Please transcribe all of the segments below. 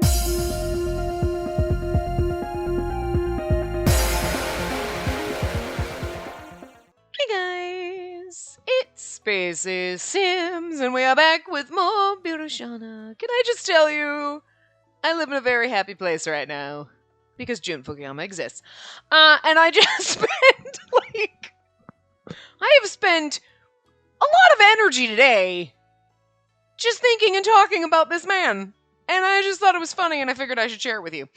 Hey guys, it's Spacey Sims, and we are back with more Birushana. Can I just tell you, I live in a very happy place right now because Jun Fukuyama exists. And I just spent I have spent a lot of energy today just thinking and talking about this man, and I just thought it was funny, and I figured I should share it with you.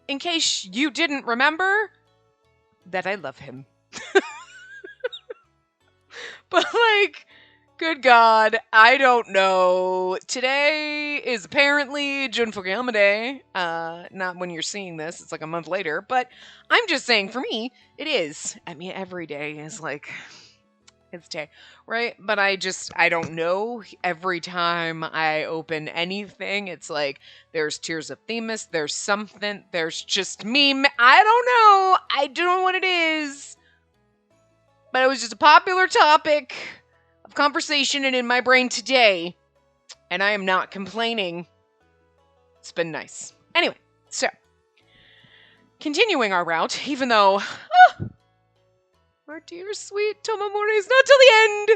In case you didn't remember that I love him. But, good God, I don't know. Today is apparently Jun Fukuyama Day. Not when you're seeing this, it's like a month later. But I'm just saying, for me, it is. I mean, every day is it's day, right? But I don't know. Every time I open anything, it's like, there's Tears of Themis, there's something, there's just meme. I don't know. I don't know what it is. But it was just a popular topic of conversation and in my brain today. And I am not complaining. It's been nice. Anyway, so. Continuing our route, even though our dear sweet Tomomori is not till the end.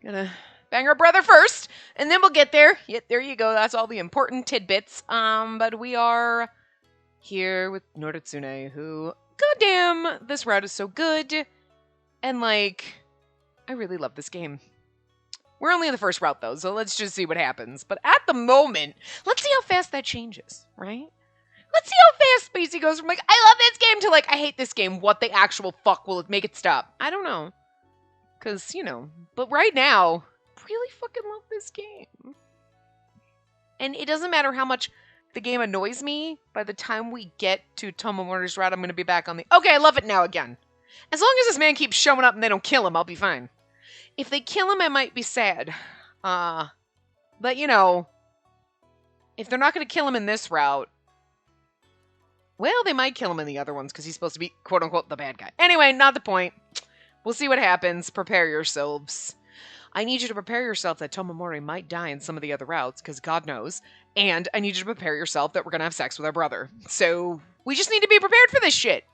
Gonna bang our brother first, and then we'll get there. Yep, there you go. That's all the important tidbits. But we are here with Noritsune, who, goddamn, this route is so good. And, I really love this game. We're only in the first route, though, so let's just see what happens. But at the moment, let's see how fast that changes, right? Let's see how fast Spacey goes from, I love this game to, I hate this game. What the actual fuck will it make it stop? I don't know. Because, but right now, really fucking love this game. And it doesn't matter how much the game annoys me. By the time we get to Tomomori's route, I'm going to be back on the, okay, I love it now again. As long as this man keeps showing up and they don't kill him, I'll be fine. If they kill him, I might be sad. But, if they're not going to kill him in this route, well, they might kill him in the other ones because he's supposed to be, quote-unquote, the bad guy. Anyway, not the point. We'll see what happens. Prepare yourselves. I need you to prepare yourself that Tomomori might die in some of the other routes, because God knows. And I need you to prepare yourself that we're going to have sex with our brother. So, we just need to be prepared for this shit.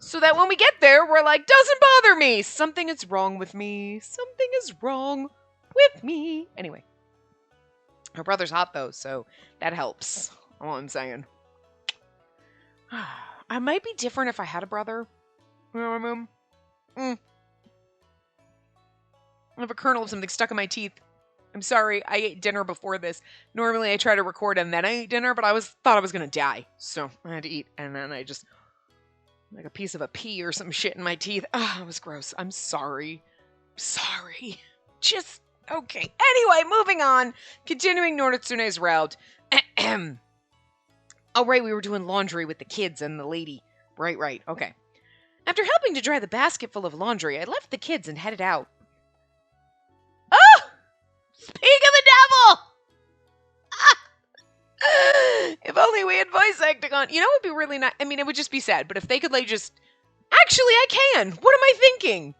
So that when we get there, we're like, doesn't bother me. Something is wrong with me. Something is wrong with me. Anyway. Her brother's hot, though, so that helps. All I'm saying. I might be different if I had a brother. You know what I mean? I have a kernel of something stuck in my teeth. I'm sorry, I ate dinner before this. Normally I try to record and then I eat dinner, but I thought I was gonna die. So I had to eat, and then I just, like a piece of a pea or some shit in my teeth. Ah, it was gross. I'm sorry. Sorry. Just, okay. Anyway, moving on. Continuing Noritsune's route. Oh, right, we were doing laundry with the kids and the lady. Right, okay. After helping to dry the basket full of laundry, I left the kids and headed out. Oh! Speak of the devil! If only we had voice acting on. You know, it would be really nice. I mean, it would just be sad, but if they could, just... Actually, I can! What am I thinking?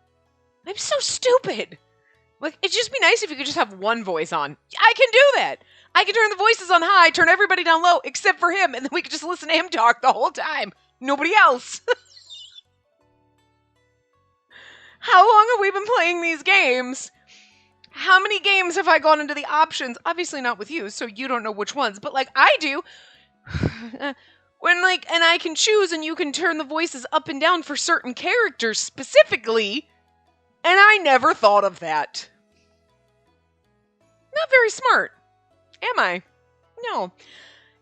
I'm so stupid! It'd just be nice if you could just have one voice on. I can do that! I can turn the voices on high, turn everybody down low, except for him, and then we could just listen to him talk the whole time. Nobody else. How long have we been playing these games? How many games have I gone into the options? Obviously not with you, so you don't know which ones, but I do. When and I can choose and you can turn the voices up and down for certain characters specifically, and I never thought of that. Not very smart. Am I? No.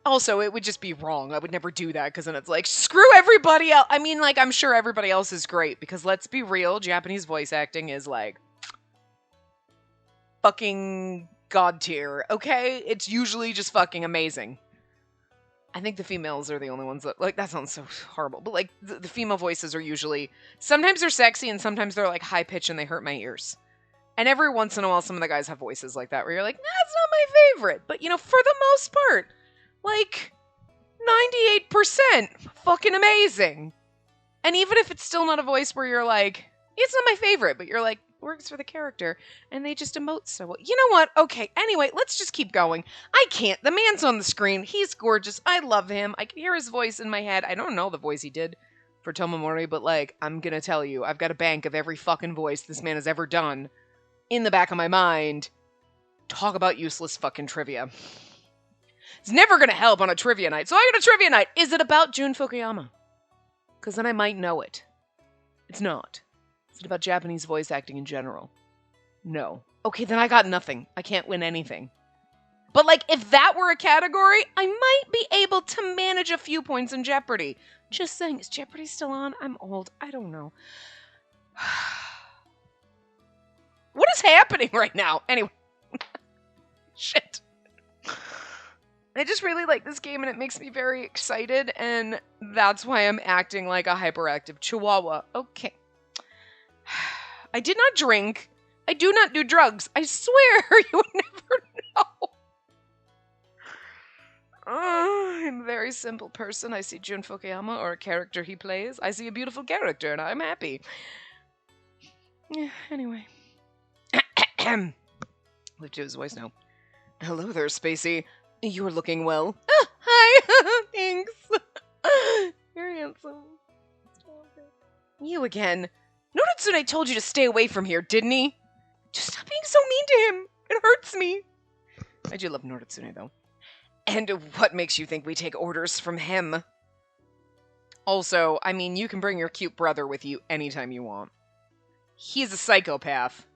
Also, it would just be wrong. I would never do that, because then it's screw everybody else. I mean, I'm sure everybody else is great, because let's be real, Japanese voice acting is, fucking god tier, okay? It's usually just fucking amazing. I think the females are the only ones that, that sounds so horrible, but, the female voices are usually, sometimes they're sexy, and sometimes they're, high-pitched and they hurt my ears. And every once in a while, some of the guys have voices like that, where you're like, that's not my favorite. But, for the most part, 98% fucking amazing. And even if it's still not a voice where you're it's not my favorite, but you're works for the character, and they just emote so well. You know what? Okay, anyway, let's just keep going. I can't. The man's on the screen. He's gorgeous. I love him. I can hear his voice in my head. I don't know the voice he did for Tomomori, but, like, I'm gonna tell you, I've got a bank of every fucking voice this man has ever done in the back of my mind. Talk about useless fucking trivia. It's never gonna help on a trivia night, so I got a trivia night. Is it about Jun Fukuyama? Because then I might know it. It's not. Is it about Japanese voice acting in general? No. Okay, then I got nothing. I can't win anything. But, like, if that were a category, I might be able to manage a few points in Jeopardy. Just saying, is Jeopardy still on? I'm old. I don't know. What is happening right now? Anyway. Shit. I just really like this game, and it makes me very excited, and that's why I'm acting like a hyperactive chihuahua. Okay. I did not drink. I do not do drugs. I swear, you would never know. I'm a very simple person. I see Jun Fukuyama, or a character he plays. I see a beautiful character, and I'm happy. Yeah, anyway. We have to do his voice now. Hello there, Spacey. You're looking well. Hi. Thanks. You're handsome. You again. Noratsune told you to stay away from here, didn't he? Just stop being so mean to him. It hurts me. I do love Noratsune, though. And what makes you think we take orders from him? Also, I mean, you can bring your cute brother with you anytime you want. He's a psychopath.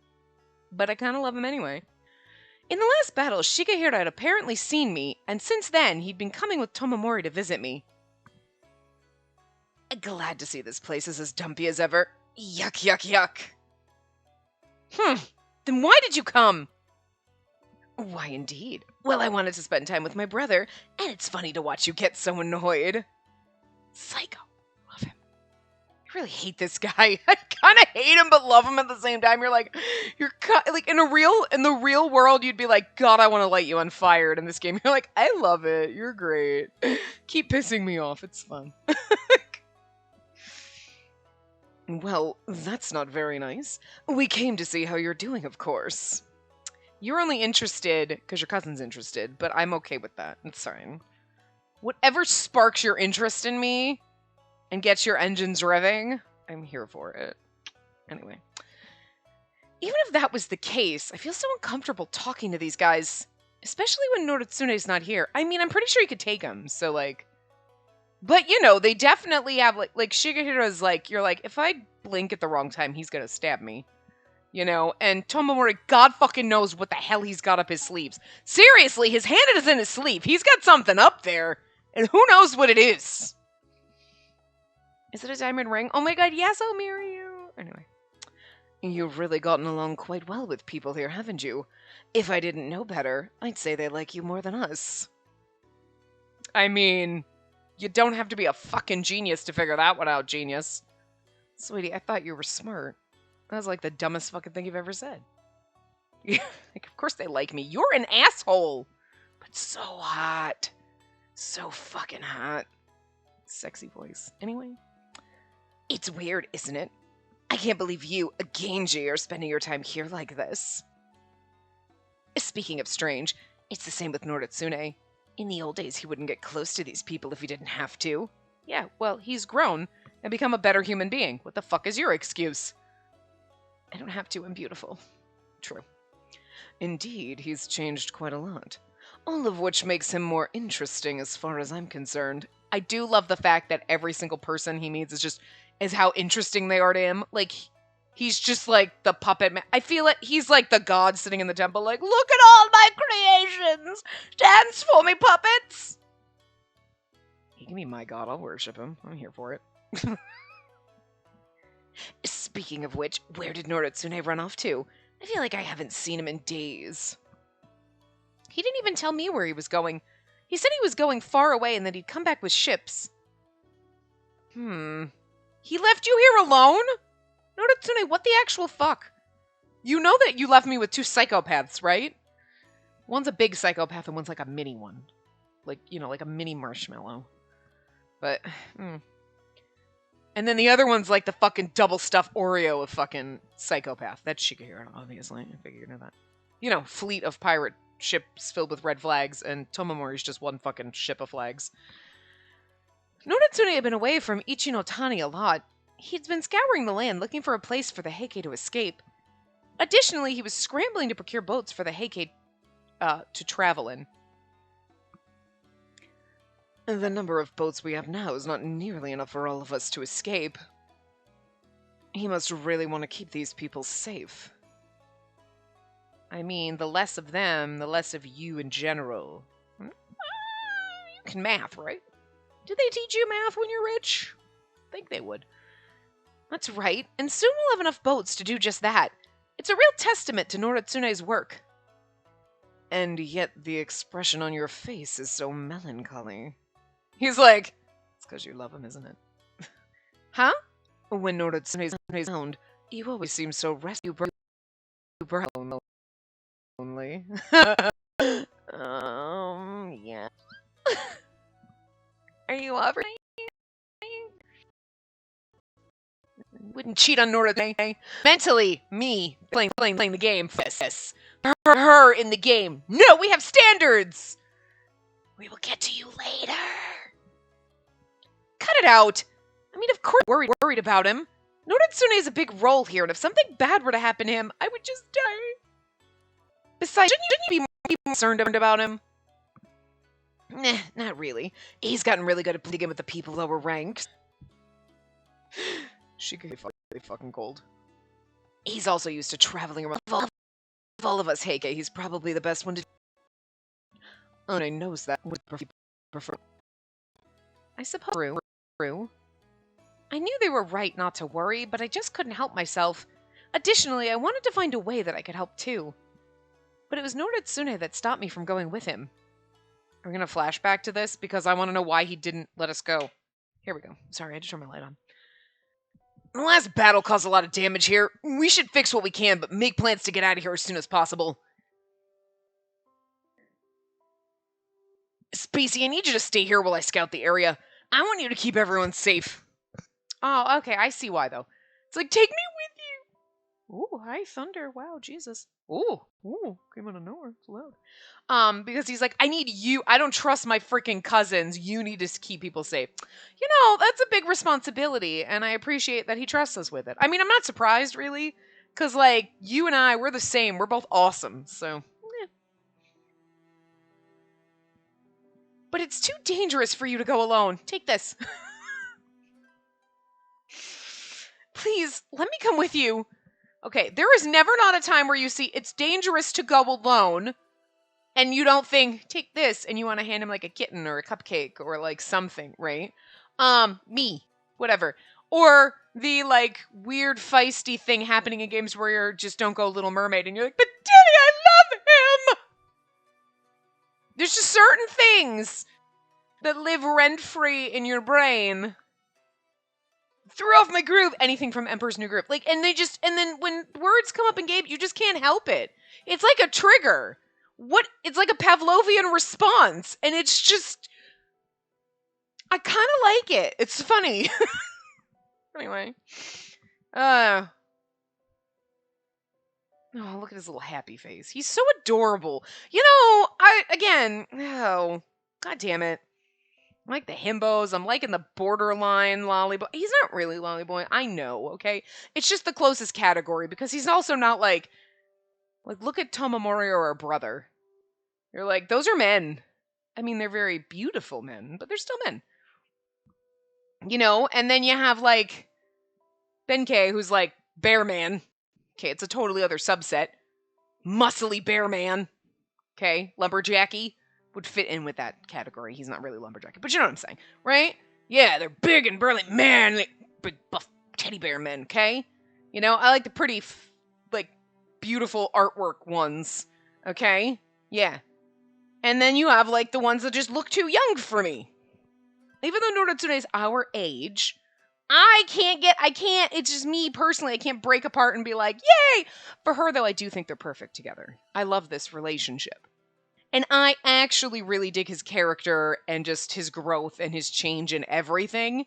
But I kind of love him anyway. In the last battle, Shigehira had apparently seen me, and since then, he'd been coming with Tomomori to visit me. Glad to see this place is as dumpy as ever. Yuck, yuck, yuck. Then why did you come? Why, indeed. Well, I wanted to spend time with my brother, and it's funny to watch you get so annoyed. Psycho. Love him. I really hate this guy. I kind of hate him, but love him at the same time. You're like, in the real world, you'd be like, God, I want to light you on fire. And in this game, you're like, I love it. You're great. Keep pissing me off. It's fun. Well, that's not very nice. We came to see how you're doing, of course. You're only interested because your cousin's interested, but I'm okay with that. It's fine. Whatever sparks your interest in me and gets your engines revving, I'm here for it. Anyway. Even if that was the case, I feel so uncomfortable talking to these guys, especially when Noritsune's not here. I mean, I'm pretty sure you could take him, so, like... But, you know, they definitely have, like Shigehira's like, you're like, if I blink at the wrong time, he's gonna stab me. You know, and Tomomori, God fucking knows what the hell he's got up his sleeves. Seriously, his hand is in his sleeve. He's got something up there, and who knows what it is. Is it a diamond ring? Oh my god, yes, I'll marry you. Anyway. You've really gotten along quite well with people here, haven't you? If I didn't know better, I'd say they like you more than us. I mean, you don't have to be a fucking genius to figure that one out, genius. Sweetie, I thought you were smart. That was like the dumbest fucking thing you've ever said. Like, of course they like me. You're an asshole. But so hot. So fucking hot. Sexy voice. Anyway. It's weird, isn't it? I can't believe you, a Genji, are spending your time here like this. Speaking of strange, it's the same with Noratsune. In the old days, he wouldn't get close to these people if he didn't have to. Yeah, well, he's grown and become a better human being. What the fuck is your excuse? I don't have to, I'm beautiful. True. Indeed, he's changed quite a lot. All of which makes him more interesting as far as I'm concerned. I do love the fact that every single person he meets is how interesting they are to him. Like, he's just like the puppet man. I feel like he's like the god sitting in the temple like, look at all my creations! Dance for me, puppets! He can be my god, I'll worship him. I'm here for it. Speaking of which, where did Noratsune run off to? I feel like I haven't seen him in days. He didn't even tell me where he was going. He said he was going far away and that he'd come back with ships. He left you here alone? Noratsune, what the actual fuck? You know that you left me with two psychopaths, right? One's a big psychopath and one's like a mini one. Like, you know, like a mini marshmallow. But, And then the other one's like the fucking double stuffed Oreo of fucking psychopath. That's Shikahiro, obviously. I figured you know that. You know, fleet of pirate ships filled with red flags, and Tomomori's just one fucking ship of flags. Noratsune had been away from Ichinotani a lot. He'd been scouring the land looking for a place for the Heike to escape. Additionally, he was scrambling to procure boats for the Heike to travel in. The number of boats we have now is not nearly enough for all of us to escape. He must really want to keep these people safe. I mean, the less of them, the less of you in general. You can math, right? Did they teach you math when you're rich? I think they would. That's right, and soon we'll have enough boats to do just that. It's a real testament to Noratsune's work. And yet the expression on your face is so melancholy. He's like, it's because you love him, isn't it? Huh? When Noratsune's sound, you always seem so rescue lonely. Yeah. Are you offering? Wouldn't cheat on Noratsune. Mentally, me playing the game. Yes. Her in the game. No, we have standards. We will get to you later. Cut it out. I mean, of course, worried about him. Noratsune is a big role here, and if something bad were to happen to him, I would just die. Besides, shouldn't you be more concerned about him? Nah, not really. He's gotten really good at playing with the people lower ranks. She could be fucking cold. He's also used to traveling around. Of all of us, Heike, he's probably the best one to. And I knows that would prefer. I suppose. True. I knew they were right not to worry, but I just couldn't help myself. Additionally, I wanted to find a way that I could help too. But it was Noratsune that stopped me from going with him. Are we going to flashback to this? Because I want to know why he didn't let us go. Here we go. Sorry, I had to turn my light on. The last battle caused a lot of damage here. We should fix what we can, but make plans to get out of here as soon as possible. Spacey, I need you to stay here while I scout the area. I want you to keep everyone safe. Oh, okay, I see why, though. It's like, take me with you. Ooh, hi, thunder. Wow, Jesus. Ooh, came out of nowhere. It's loud. Because he's like, I need you. I don't trust my freaking cousins. You need to keep people safe. You know, that's a big responsibility, and I appreciate that he trusts us with it. I mean, I'm not surprised, really, because, like, you and I, we're the same. We're both awesome, so... But it's too dangerous for you to go alone. Take this. Please, let me come with you. Okay, there is never not a time where you see it's dangerous to go alone, and you don't think, take this, and you want to hand him like a kitten or a cupcake or like something, right? Me. Whatever. Or the like weird feisty thing happening in games where you're just don't go Little Mermaid and you're like, but Daddy, I love him! There's just certain things that live rent-free in your brain. Threw off my groove. Anything from Emperor's New Groove. Like, and then when words come up in game, you just can't help it. It's like a trigger. It's like a Pavlovian response. And it's just, I kind of like it. It's funny. Anyway. Oh, look at his little happy face. He's so adorable. You know, God damn it. I like the himbos. I'm liking the borderline lollyboy. He's not really lollyboy. I know, okay? It's just the closest category because he's also not like look at Tomomori or her brother. You're like, those are men. I mean, they're very beautiful men, but they're still men. You know? And then you have like Benkei, who's like bear man. Okay, it's a totally other subset. Muscly bear man. Okay, lumberjacky. Would fit in with that category. He's not really lumberjacky, but you know what I'm saying, right? Yeah, they're big and burly, man, big buff teddy bear men, okay? You know, I like the pretty, beautiful artwork ones, okay? Yeah. And then you have, like, the ones that just look too young for me. Even though Noratsune is our age, it's just me personally, I can't break apart and be like, yay! For her, though, I do think they're perfect together. I love this relationship. And I actually really dig his character and just his growth and his change in everything.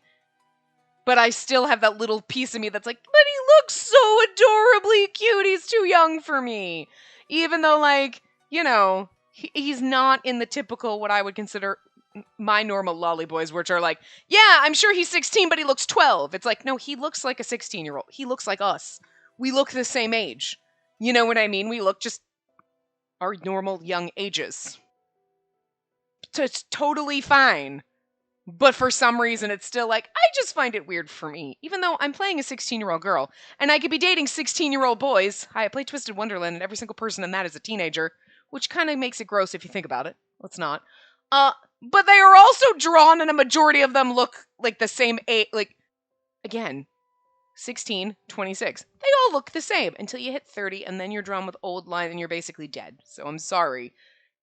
But I still have that little piece of me that's like, but he looks so adorably cute. He's too young for me. Even though, like, you know, he's not in the typical, what I would consider my normal lolly boys, which are like, yeah, I'm sure he's 16, but he looks 12. It's like, no, he looks like a 16-year-old. He looks like us. We look the same age. You know what I mean? We look just our normal young ages. So it's totally fine. But for some reason, it's still like, I just find it weird for me. Even though I'm playing a 16-year-old girl, and I could be dating 16-year-old boys. Hi, I play Twisted Wonderland, and every single person in that is a teenager, which kind of makes it gross if you think about it. Let's not. But they are also drawn, and a majority of them look like the same age. Like, again, 16, 26. They all look the same until you hit 30, and then you're drawn with old line, and you're basically dead. So I'm sorry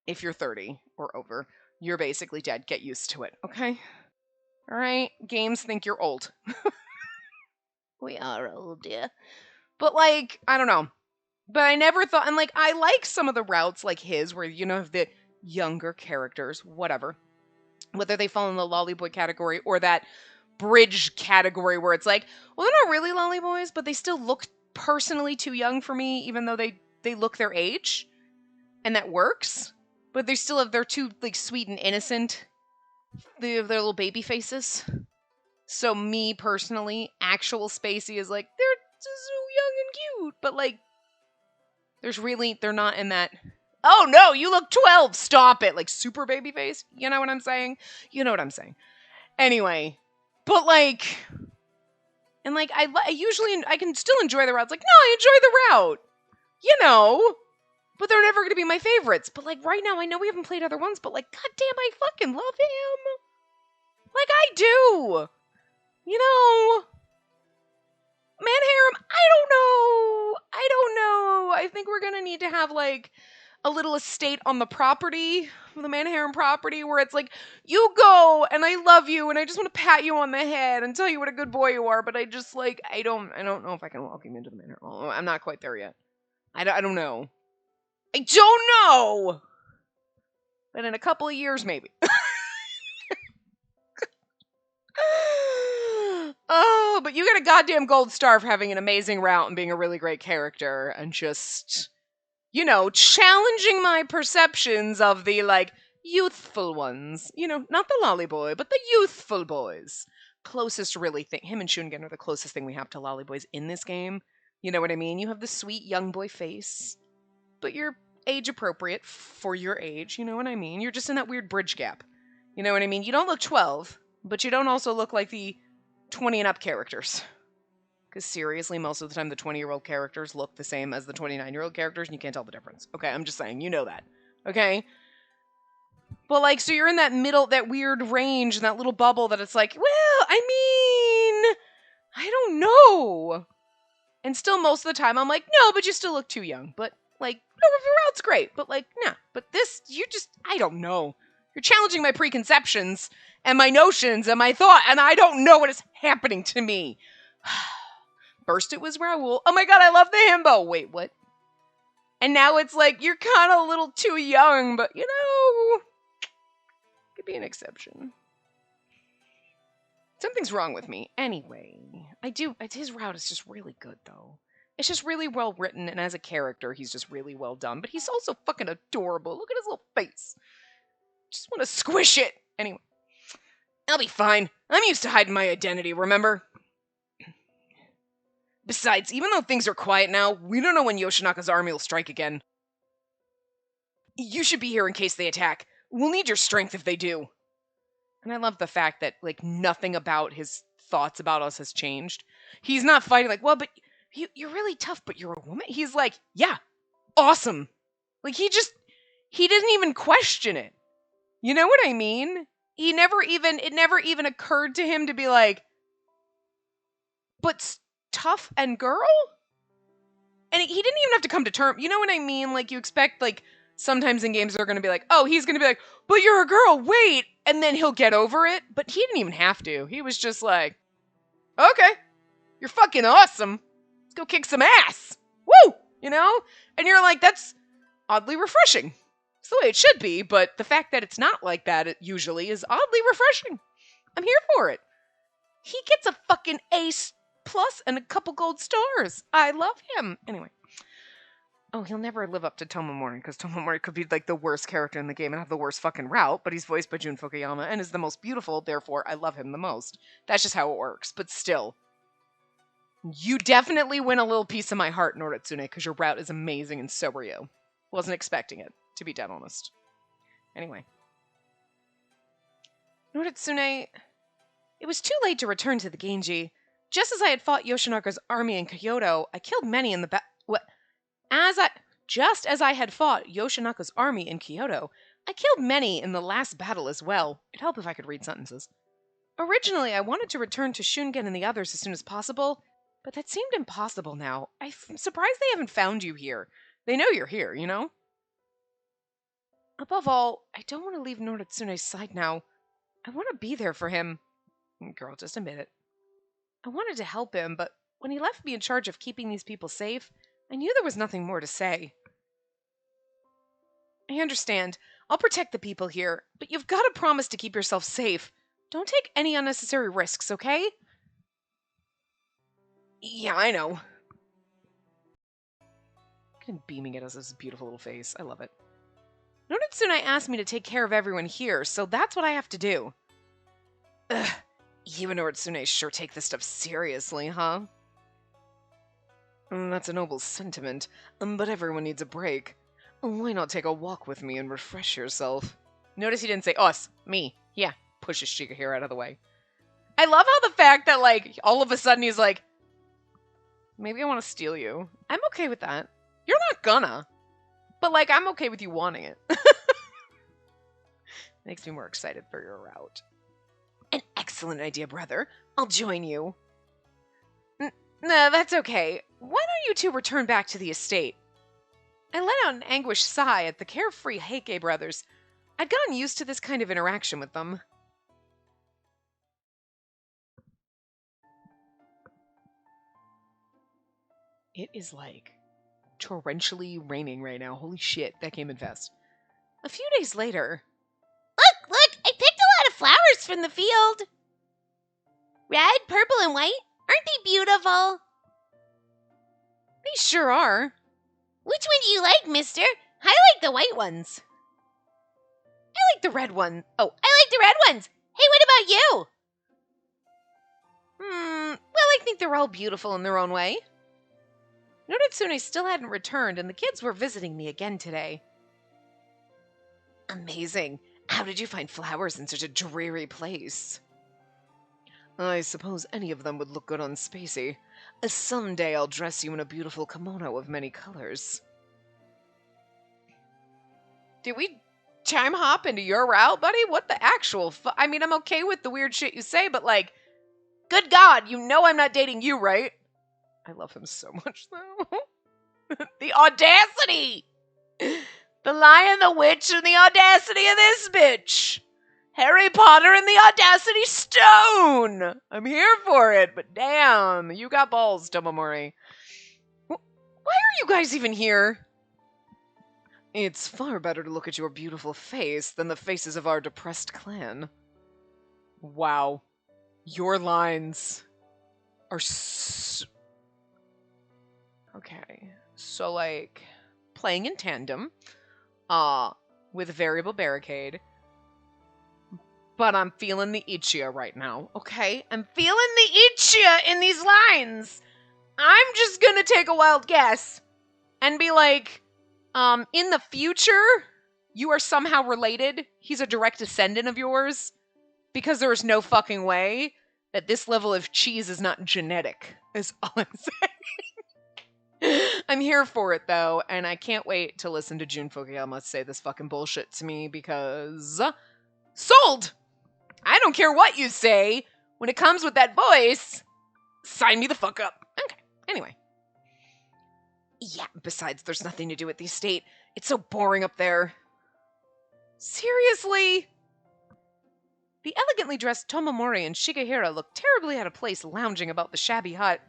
if you're 30 or over. You're basically dead. Get used to it, okay? All right? Games think you're old. We are old, yeah. But, like, I don't know. But I never thought, and, like, I like some of the routes like his, where, you know, the younger characters, whatever. Whether they fall in the lollyboy category or that bridge category where it's like, well, they're not really lollyboys, but they still look personally too young for me, even though they look their age. And that works. But they still have, they're too, like, sweet and innocent. They have their little baby faces. So me, personally, actual Spacey is like, they're just so young and cute. But, like, they're not in that, oh, no, you look 12, stop it. Like, super baby face. You know what I'm saying? You know what I'm saying. Anyway. But, like, and, like, I can still enjoy the routes. Like, no, I enjoy the route. You know. But they're never going to be my favorites. But, like, right now, I know we haven't played other ones, but, like, goddamn, I fucking love him. Like, I do. You know. Manharem, I don't know. I think we're going to need to have, like, a little estate on the property, the Manharem property, where it's like, you go, and I love you, and I just want to pat you on the head and tell you what a good boy you are, but I just, like, I don't know if I can welcome you into the Manharem. Oh, I'm not quite there yet. I don't know. I don't know! But in a couple of years, maybe. Oh, but you get a goddamn gold star for having an amazing route and being a really great character and just, you know, challenging my perceptions of the, like, youthful ones. You know, not the lolly boy, but the youthful boys. Closest really thing. Him and Shungan are the closest thing we have to lolly boys in this game. You know what I mean? You have the sweet young boy face, but you're age appropriate for your age. You know what I mean? You're just in that weird bridge gap. You know what I mean? You don't look 12, but you don't also look like the 20 and up characters. Because seriously, most of the time the 20-year-old characters look the same as the 29-year-old characters, and you can't tell the difference. Okay, I'm just saying, you know that. Okay? But, like, so you're in that middle, that weird range, and that little bubble that it's like, well, I mean, I don't know. And still most of the time I'm like, no, but you still look too young. But, like, no, the route's great. But, like, nah. But this, you just, I don't know. You're challenging my preconceptions and my notions and my thought, and I don't know what is happening to me. First it was Raoul. Oh my god, I love the himbo. Wait, what? And now it's like, you're kind of a little too young, but, you know, could be an exception. Something's wrong with me. Anyway, his route is just really good, though. It's just really well written, and as a character, he's just really well done. But he's also fucking adorable. Look at his little face. Just want to squish it. Anyway, I'll be fine. I'm used to hiding my identity, remember? Besides, even though things are quiet now, we don't know when Yoshinaka's army will strike again. You should be here in case they attack. We'll need your strength if they do. And I love the fact that, like, nothing about his thoughts about us has changed. He's not fighting like, well, but you're really tough, but you're a woman? He's like, yeah, awesome. Like, he didn't even question it. You know what I mean? It never even occurred to him to be like, but tough and girl? And he didn't even have to come to terms. You know what I mean? Like, you expect, like, sometimes in games they're going to be like, oh, he's going to be like, but you're a girl, wait! And then he'll get over it. But he didn't even have to. He was just like, okay, you're fucking awesome. Let's go kick some ass. Woo! You know? And you're like, that's oddly refreshing. It's the way it should be, but the fact that it's not like that usually is oddly refreshing. I'm here for it. He gets a fucking A+ and a couple gold stars. I love him. Anyway. Oh, he'll never live up to Tomomori, because Tomomori could be like the worst character in the game and have the worst fucking route, but he's voiced by Jun Fukuyama and is the most beautiful, therefore I love him the most. That's just how it works, but still. You definitely win a little piece of my heart, Noritsune, because your route is amazing and so are you. Wasn't expecting it, to be dead honest. Anyway. Noritsune, it was too late to return to the Genji. Just as I had fought Yoshinaka's army in Kyoto, I killed many in the Just as I had fought Yoshinaka's army in Kyoto, I killed many in the last battle as well. It'd help if I could read sentences. Originally, I wanted to return to Shungen and the others as soon as possible, but that seemed impossible now. I'm surprised they haven't found you here. They know you're here, you know? Above all, I don't want to leave Noritsune's side now. I want to be there for him. Girl, just admit it. I wanted to help him, but when he left me in charge of keeping these people safe, I knew there was nothing more to say. I understand. I'll protect the people here, but you've got to promise to keep yourself safe. Don't take any unnecessary risks, okay? Yeah, I know. Kind of beaming at us with his beautiful little face. I love it. Noritsune asked me to take care of everyone here, so that's what I have to do. Ugh. You and Noritsune sure take this stuff seriously, huh? That's a noble sentiment, but everyone needs a break. Why not take a walk with me and refresh yourself? Notice he didn't say us, me. Yeah, pushes Shigehiro out of the way. I love how the fact that, like, all of a sudden he's like, maybe I want to steal you. I'm okay with that. You're not gonna. But, like, I'm okay with you wanting it. Makes me more excited for your route. An excellent idea, brother. I'll join you. No, that's okay. Why don't you two return back to the estate? I let out an anguished sigh at the carefree Heike brothers. I'd gotten used to this kind of interaction with them. It is like torrentially raining right now. Holy shit, that came in fast. A few days later... Look! I picked a lot of flowers from the field. Red, purple, and white. Aren't they beautiful? They sure are. Which one do you like, mister? I like the white ones. I like the red one. Oh, I like the red ones. Hey, what about you? Well, I think they're all beautiful in their own way. Noritsune still hadn't returned, and the kids were visiting me again today. Amazing. How did you find flowers in such a dreary place? I suppose any of them would look good on Spacey. Someday I'll dress you in a beautiful kimono of many colors. Did we time hop into your route, buddy? What the actual I mean, I'm okay with the weird shit you say, but like, good God, you know I'm not dating you, right? I love him so much, though. The audacity! The Lion, the Witch, and the audacity of this bitch! Harry Potter and the Audacity Stone! I'm here for it, but damn, you got balls, Tomomori. Why are you guys even here? It's far better to look at your beautiful face than the faces of our depressed clan. Wow. Your lines are okay. So, like, playing in tandem, with a variable barricade. But I'm feeling the Ichiya right now, okay? I'm feeling the Ichiya in these lines! I'm just gonna take a wild guess and be like, in the future, you are somehow related. He's a direct descendant of yours. Because there is no fucking way that this level of cheese is not genetic, is all I'm saying. I'm here for it, though, and I can't wait to listen to Jun Fukuyama say this fucking bullshit to me, because... Sold! I don't care what you say. When it comes with that voice, sign me the fuck up. Okay, anyway. Yeah, besides, there's nothing to do at the estate. It's so boring up there. Seriously? The elegantly dressed Tomomori and Shigehiro looked terribly out of place lounging about the shabby hut.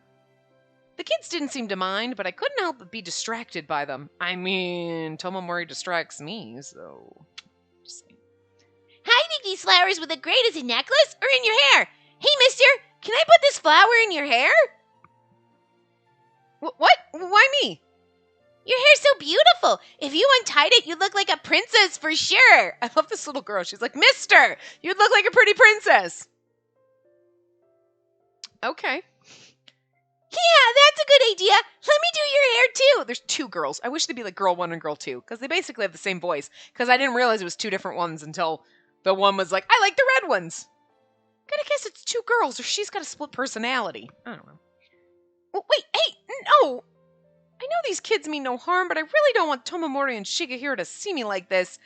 The kids didn't seem to mind, but I couldn't help but be distracted by them. I mean, Tomomori distracts me, so... Just saying. I think these flowers would look great as a necklace or in your hair. Hey, mister, Can I put this flower in your hair? What? Why me? Your hair's so beautiful. If you untied it, you'd look like a princess for sure. I love this little girl. She's like, Mister, you'd look like a pretty princess. Okay. Yeah, that's a good idea. Let me do your hair too. There's two girls. I wish they'd be like girl one and girl two, because they basically have the same voice. Because I didn't realize it was two different ones until the one was like, I like the red ones. Gotta guess it's two girls, or she's got a split personality. I don't know. Well, wait, hey, no! I know these kids mean no harm, but I really don't want Tomomori and Shigehira to see me like this.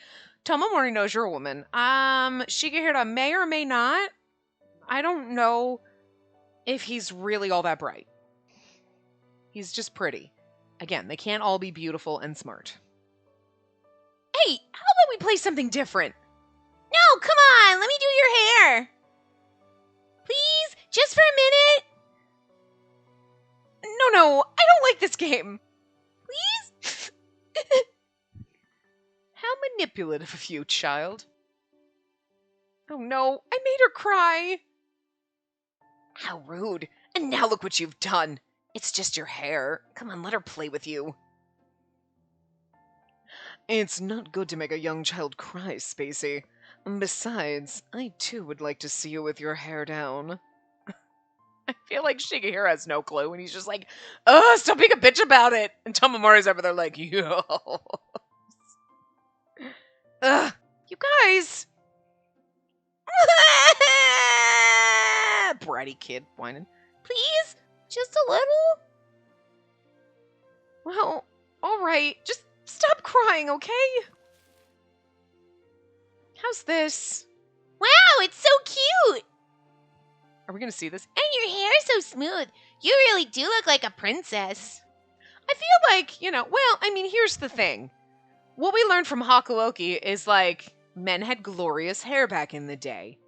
Tomomori knows you're a woman. Shigehira may or may not. I don't know if he's really all that bright. He's just pretty. Again, they can't all be beautiful and smart. Hey, how about we play something different? No, come on. Let me do your hair. Please, just for a minute. No, I don't like this game. Please? How manipulative of you, child. Oh no, I made her cry. How rude. And now look what you've done. It's just your hair. Come on, let her play with you. It's not good to make a young child cry, Spacey. Besides, I too would like to see you with your hair down. I feel like Shigehira has no clue, and he's just like, ugh, stop being a bitch about it. And Tomomori's over there like, yo. Ugh, you guys. Bratty kid whining. Please? Just a little? Well, alright. Just stop crying, okay? How's this? Wow, it's so cute. Are we gonna see this? And your hair is so smooth. You really do look like a princess. I feel like, well, I mean, here's the thing. What we learned from Hakuoki is, like, men had glorious hair back in the day.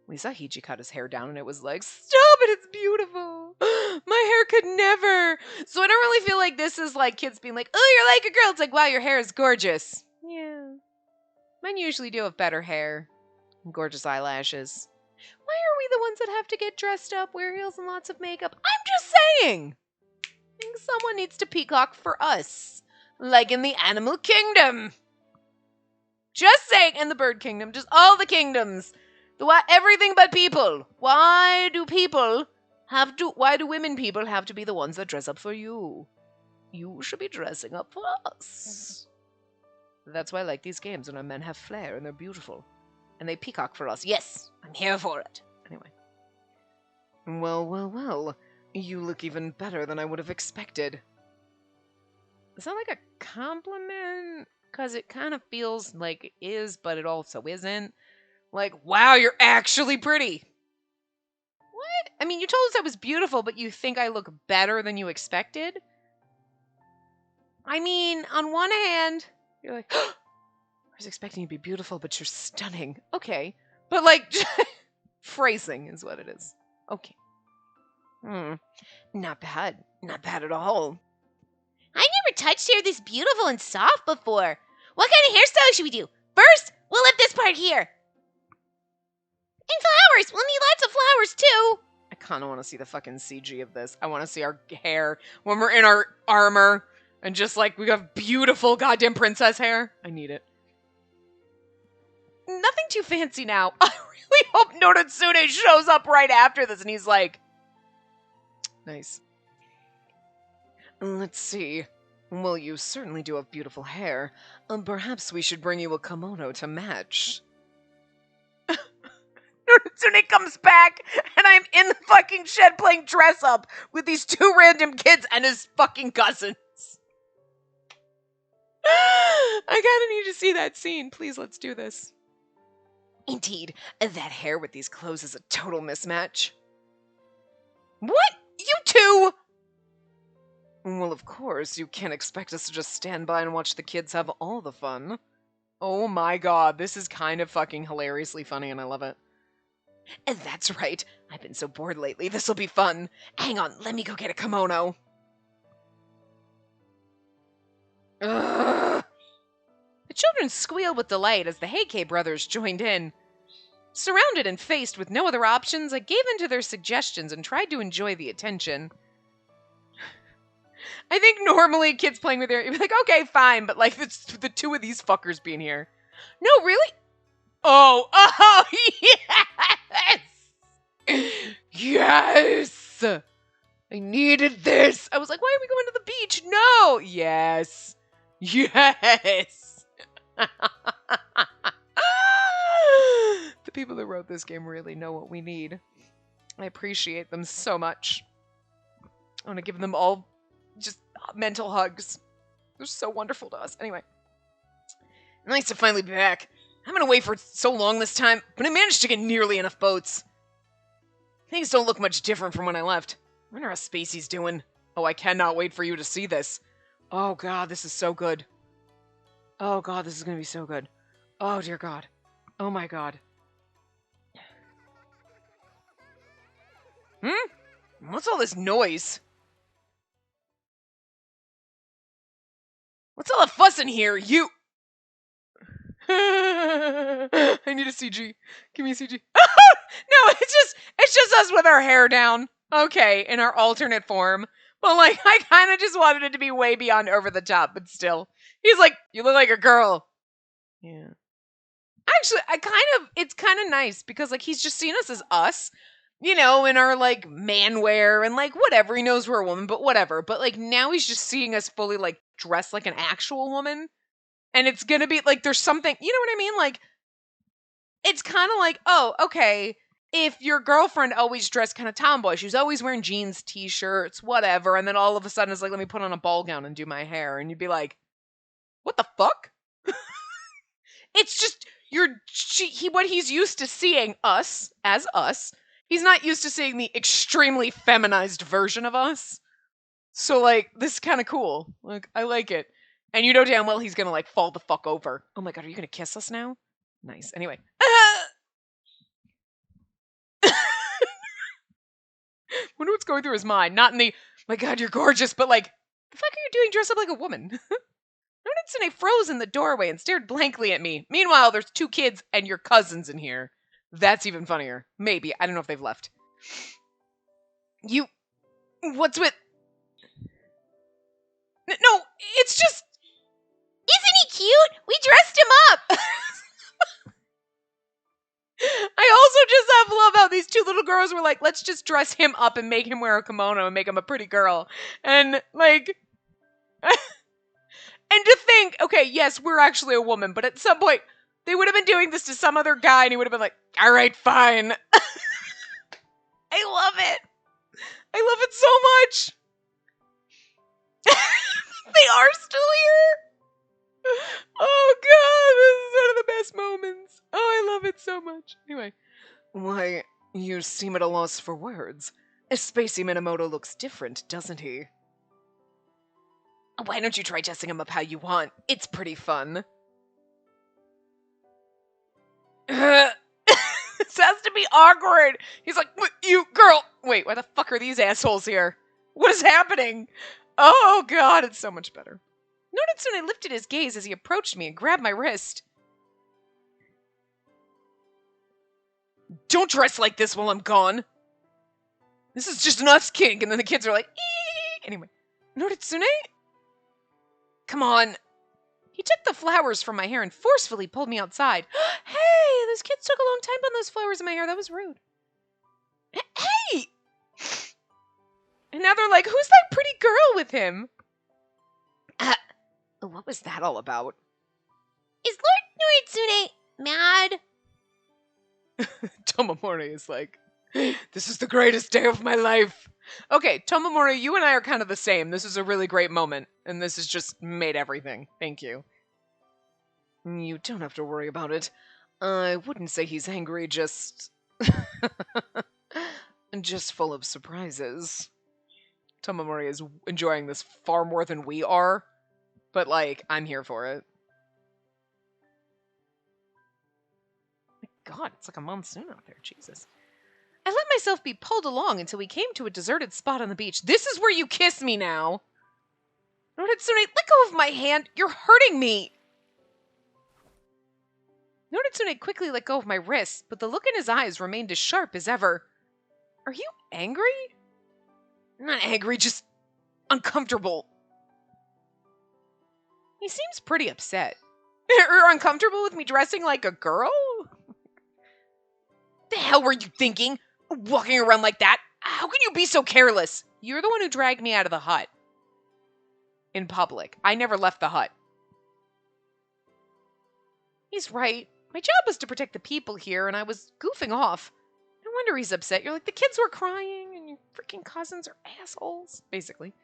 We saw Hiji cut his hair down, and it was like, stop it, it's beautiful. My hair could never. So I don't really feel like this is, like, kids being like, oh, you're like a girl. It's like, wow, your hair is gorgeous. Yeah. Men usually do have better hair and gorgeous eyelashes. Why are we the ones that have to get dressed up, wear heels, and lots of makeup? I'm just saying. I think someone needs to peacock for us. Like in the animal kingdom. Just saying, in the bird kingdom, just all the kingdoms. Everything but people. Why do women people have to be the ones that dress up for you? You should be dressing up for us. That's why I like these games when our men have flair and they're beautiful. And they peacock for us. Yes, I'm here for it. Anyway. Well. You look even better than I would have expected. Is that like a compliment? Because it kind of feels like it is, but it also isn't. Like, wow, you're actually pretty. What? I mean, you told us I was beautiful, but you think I look better than you expected? I mean, on one hand, you're like, I was expecting you to be beautiful, but you're stunning. Okay. But, like, phrasing is what it is. Okay. Not bad. Not bad at all. I never touched hair this beautiful and soft before. What kind of hairstyle should we do? First, we'll lift this part here. And flowers. We'll need lots of flowers, too. I kind of want to see the fucking CG of this. I want to see our hair when we're in our armor and just, like, we have beautiful goddamn princess hair. I need it. Nothing too fancy now. I really hope Noratsune shows up right after this and he's like, nice. Let's see. Well, you certainly do have beautiful hair. Perhaps we should bring you a kimono to match. Noratsune comes back, and I'm in the fucking shed playing dress up with these two random kids and his fucking cousins. I kinda need to see that scene. Please, let's do this. Indeed, that hair with these clothes is a total mismatch. What? You two? Well, of course, you can't expect us to just stand by and watch the kids have all the fun. Oh my god, this is kind of fucking hilariously funny and I love it. And that's right, I've been so bored lately, this'll be fun. Hang on, let me go get a kimono. Ugh. The children squealed with delight as the Heike brothers joined in. Surrounded and faced with no other options, I gave in to their suggestions and tried to enjoy the attention. I think normally kids playing with their, you'd be like, okay, fine, but like it's the two of these fuckers being here. No, really? Oh, yes! Yes! I needed this. I was like, why are we going to the beach? No! Yes. Yes! The people that wrote this game really know what we need. I appreciate them so much. I want to give them all just mental hugs. They're so wonderful to us. Anyway. Nice to finally be back. I'm gonna wait for so long this time, but I managed to get nearly enough boats. Things don't look much different from when I left. I wonder how Spacey's doing. Oh, I cannot wait for you to see this. Oh god, this is so good. Oh god, this is gonna be so good. Oh dear god. Oh my god. What's all this noise? What's all the fuss in here? You... I need a CG. Give me a CG. No, it's just us with our hair down. Okay, in our alternate form. But like, I kind of just wanted it to be way beyond over the top, but still. He's like, you look like a girl. Yeah. Actually, it's kind of nice because like he's just seen us as us, you know, in our like man wear and like whatever. He knows we're a woman, but whatever. But like now he's just seeing us fully like dressed like an actual woman. And it's gonna be like there's something, you know what I mean? Like it's kind of like, oh, okay, if your girlfriend always dressed kind of tomboy, she was always wearing jeans, t-shirts, whatever, and then all of a sudden it's like, let me put on a ball gown and do my hair, and you'd be like, what the fuck? It's just what he's used to seeing us as us. He's not used to seeing the extremely feminized version of us. So like this is kind of cool. Like I like it. And you know damn well he's gonna like fall the fuck over. Oh my god, are you gonna kiss us now? Nice. Anyway. Wonder what's going through his mind. Not in the, my god, you're gorgeous, but like, the fuck are you doing dressed up like a woman? Nonatsune froze in the doorway and stared blankly at me. Meanwhile, there's 2 kids and your cousins in here. That's even funnier. Maybe. I don't know if they've left. You... What's with... No, it's just... Isn't he cute? We dressed him up. I also just love how these 2 little girls were like, let's just dress him up and make him wear a kimono and make him a pretty girl. And, like... and to think, okay, yes, we're actually a woman, but at some point, they would have been doing this to some other guy and he would have been like, all right, fine. I love it. I love it so much. They are still here. Oh god, this is one of the best moments. Oh, I love it so much. Anyway. Why, you seem at a loss for words. Spacey Minamoto looks different, doesn't he? Why don't you try dressing him up how you want? It's pretty fun. This has to be awkward. He's like, you girl. Wait, why the fuck are these assholes here? What is happening? Oh god, it's so much better. Nonatsune lifted his gaze as he approached me and grabbed my wrist. Don't dress like this while I'm gone. This is just an us kink. And then the kids are like, eee. Anyway, Nonatsune? Come on. He took the flowers from my hair and forcefully pulled me outside. Hey, those kids took a long time on those flowers in my hair. That was rude. Hey! And now they're like, who's that pretty girl with him? What was that all about? Is Lord Noritsune mad? Tomomori is like, this is the greatest day of my life. Okay, Tomomori, you and I are kind of the same. This is a really great moment, and this has just made everything. Thank you. You don't have to worry about it. I wouldn't say he's angry, just... just full of surprises. Tomomori is enjoying this far more than we are, but, like, I'm here for it. My god, it's like a monsoon out there, Jesus. I let myself be pulled along until we came to a deserted spot on the beach. This is where you kiss me now! Nonatsune, let go of my hand! You're hurting me! Noritsune quickly let go of my wrist, but the look in his eyes remained as sharp as ever. Are you angry? Not angry, just uncomfortable. He seems pretty upset. Or uncomfortable with me dressing like a girl? The hell were you thinking? Walking around like that? How can you be so careless? You're the one who dragged me out of the hut. In public. I never left the hut. He's right. My job was to protect the people here, and I was goofing off. No wonder he's upset. You're like, the kids were crying, and your freaking cousins are assholes, basically.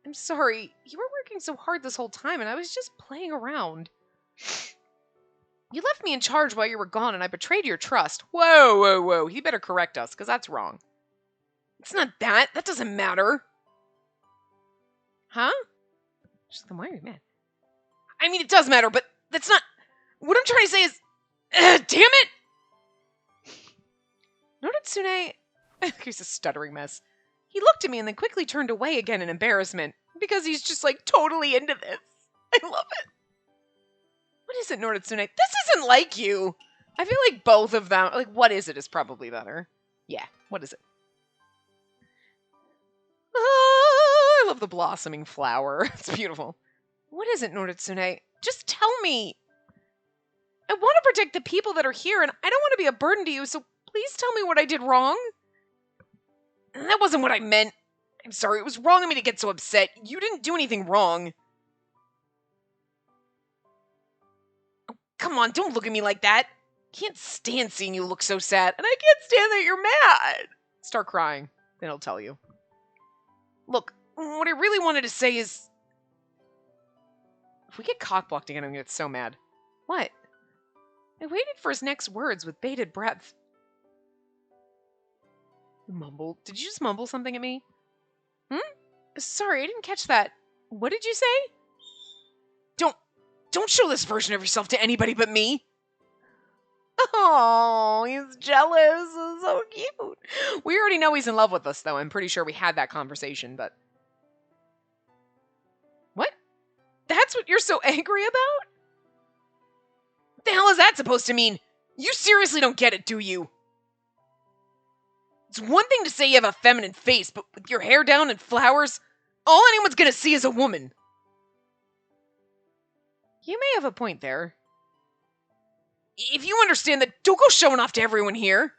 I'm sorry. You were working so hard this whole time, and I was just playing around. You left me in charge while you were gone, and I betrayed your trust. Whoa, whoa, whoa. He better correct us, because that's wrong. It's not that. That doesn't matter. Huh? Just then why are you mad? I mean, it does matter, but that's not... What I'm trying to say is... damn it! Noritsune... He's a stuttering mess. He looked at me and then quickly turned away again in embarrassment. Because he's just, like, totally into this. I love it. What is it, Noritsune? This isn't like you! I feel like both of them... Like, what is it is probably better. Yeah, what is it? Oh, I love the blossoming flower. It's beautiful. What is it, Noritsune? Just tell me. I want to protect the people that are here, and I don't want to be a burden to you, so please tell me what I did wrong. That wasn't what I meant. I'm sorry, it was wrong of me to get so upset. You didn't do anything wrong. Oh, come on, don't look at me like that. I can't stand seeing you look so sad, and I can't stand that you're mad. Start crying, then I'll tell you. Look, what I really wanted to say is... If we get cockblocked again, I'm gonna get so mad. What? I waited for his next words with bated breath. Mumble? Did you just mumble something at me? Sorry, I didn't catch that. What did you say? Don't show this version of yourself to anybody but me. Oh, he's jealous. It's so cute. We already know he's in love with us, though. I'm pretty sure we had that conversation, but... What? That's what you're so angry about? What the hell is that supposed to mean? You seriously don't get it, do you? It's one thing to say you have a feminine face, but with your hair down and flowers, all anyone's gonna see is a woman. You may have a point there. If you understand that, don't go showing off to everyone here.